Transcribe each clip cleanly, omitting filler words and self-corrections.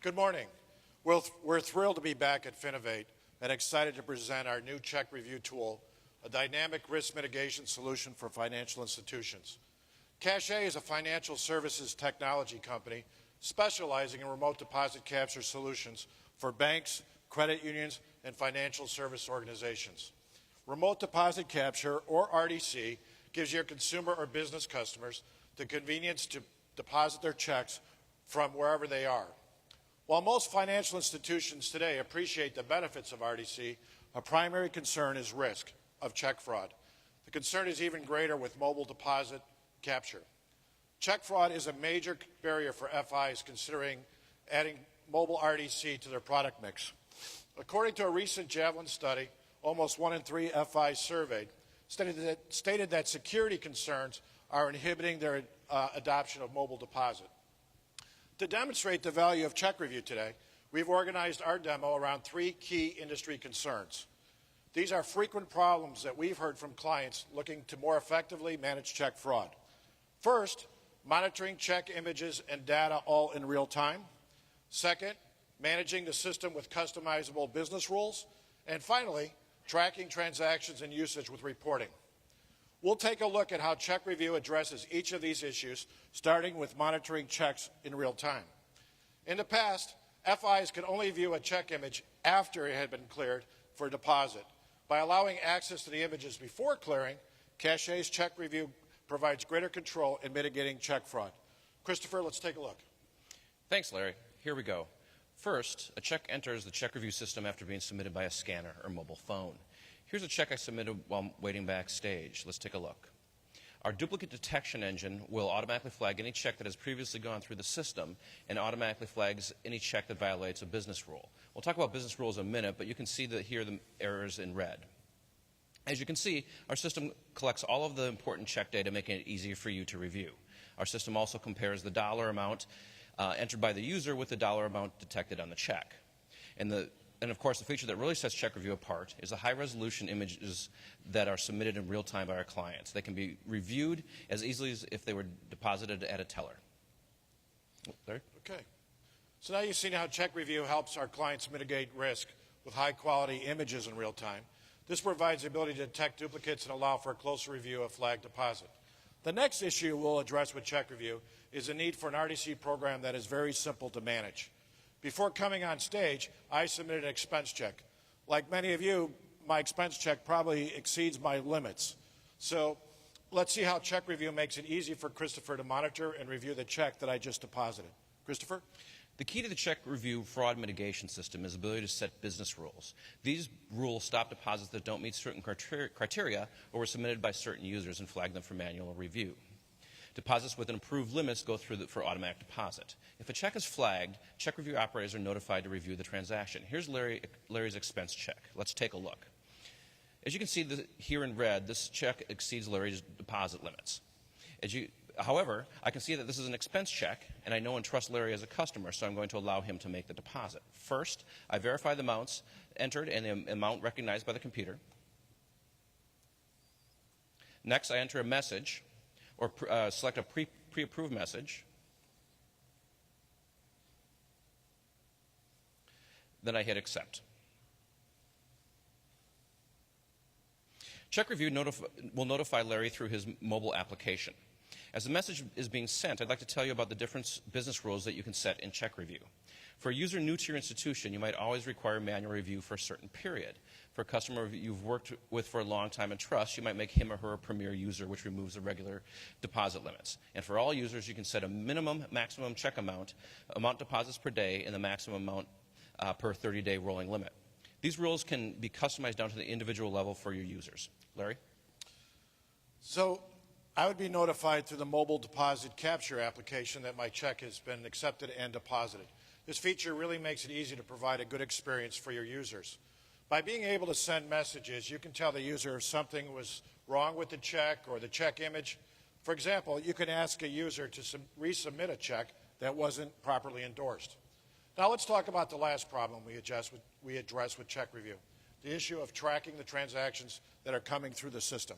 Good morning. We're thrilled to be back at Finovate and excited to present our new check review tool, a dynamic risk mitigation solution for financial institutions. Cachet is a financial services technology company specializing in remote deposit capture solutions for banks, credit unions, and financial service organizations. Remote deposit capture, or RDC, gives your consumer or business customers the convenience to deposit their checks from wherever they are. While most financial institutions today appreciate the benefits of RDC, a primary concern is risk of check fraud. The concern is even greater with mobile deposit capture. Check fraud is a major barrier for FIs considering adding mobile RDC to their product mix. According to a recent Javelin study, almost 1 in 3 FIs surveyed stated that security concerns are inhibiting their adoption of mobile deposit. To demonstrate the value of check review today, we've organized our demo around 3 key industry concerns. These are frequent problems that we've heard from clients looking to more effectively manage check fraud. First, monitoring check images and data all in real time. Second, managing the system with customizable business rules. And finally, tracking transactions and usage with reporting. We'll take a look at how check review addresses each of these issues, starting with monitoring checks in real time. In the past, FIs could only view a check image after it had been cleared for deposit. By allowing access to the images before clearing, Cachet's check review provides greater control in mitigating check fraud. Christopher, let's take a look. Thanks, Larry. Here we go. First, a check enters the check review system after being submitted by a scanner or mobile phone. Here's a check I submitted while waiting backstage. Let's take a look. Our duplicate detection engine will automatically flag any check that has previously gone through the system and automatically flags any check that violates a business rule. We'll talk about business rules in a minute, but you can see here the errors in red. As you can see, our system collects all of the important check data, making it easier for you to review. Our system also compares the dollar amount entered by the user with the dollar amount detected on the check. And of course, the feature that really sets check review apart is the high-resolution images that are submitted in real time by our clients. They can be reviewed as easily as if they were deposited at a teller. Larry? Okay. So now you've seen how check review helps our clients mitigate risk with high-quality images in real time. This provides the ability to detect duplicates and allow for a closer review of flagged deposit. The next issue we'll address with check review is the need for an RDC program that is very simple to manage. Before coming on stage, I submitted an expense check. Like many of you, my expense check probably exceeds my limits. So let's see how check review makes it easy for Christopher to monitor and review the check that I just deposited. Christopher? The key to the check review fraud mitigation system is the ability to set business rules. These rules stop deposits that don't meet certain criteria or were submitted by certain users and flag them for manual review. Deposits with improved limits go through for automatic deposit. If a check is flagged, check review operators are notified to review the transaction. Here's Larry's expense check. Let's take a look. As you can see here in red, this check exceeds Larry's deposit limits. However, I can see that this is an expense check, and I know and trust Larry as a customer, so I'm going to allow him to make the deposit. First, I verify the amounts entered and the amount recognized by the computer. Next, I enter a message or select a pre-approved message. Then I hit accept. Check review will notify Larry through his mobile application. As the message is being sent, I'd like to tell you about the different business rules that you can set in check review. For a user new to your institution, you might always require manual review for a certain period. For a customer you've worked with for a long time and trust, you might make him or her a premier user, which removes the regular deposit limits. And for all users, you can set a minimum, maximum check amount deposits per day, and the maximum amount per 30-day rolling limit. These rules can be customized down to the individual level for your users. Larry? So I would be notified through the mobile deposit capture application that my check has been accepted and deposited. This feature really makes it easy to provide a good experience for your users. By being able to send messages, you can tell the user if something was wrong with the check or the check image. For example, you can ask a user to resubmit a check that wasn't properly endorsed. Now let's talk about the last problem we address with check review, the issue of tracking the transactions that are coming through the system.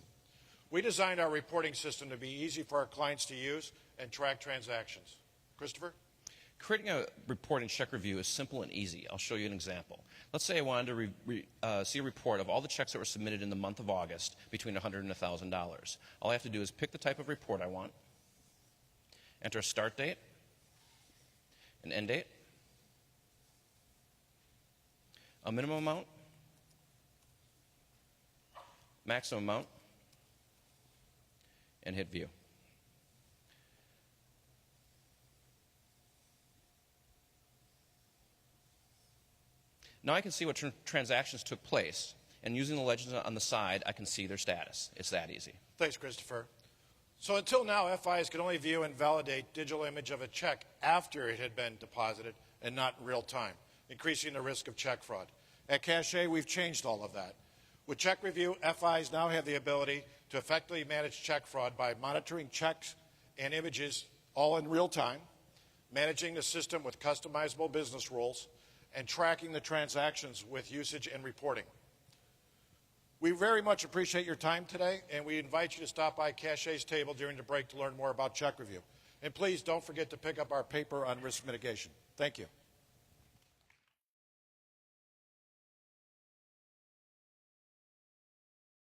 We designed our reporting system to be easy for our clients to use and track transactions. Christopher? Creating a report in check review is simple and easy. I'll show you an example. Let's say I wanted to see a report of all the checks that were submitted in the month of August between $100 and $1,000. All I have to do is pick the type of report I want, enter a start date, an end date, a minimum amount, maximum amount, and hit view. Now I can see what transactions took place, and using the legends on the side, I can see their status. It's that easy. Thanks, Christopher. So until now, FIs could only view and validate digital image of a check after it had been deposited and not in real time, increasing the risk of check fraud. At Cachet, we've changed all of that. With check review, FIs now have the ability to effectively manage check fraud by monitoring checks and images all in real time, managing the system with customizable business rules, and tracking the transactions with usage and reporting. We very much appreciate your time today, and we invite you to stop by Cachet's table during the break to learn more about check review. And please don't forget to pick up our paper on risk mitigation. Thank you.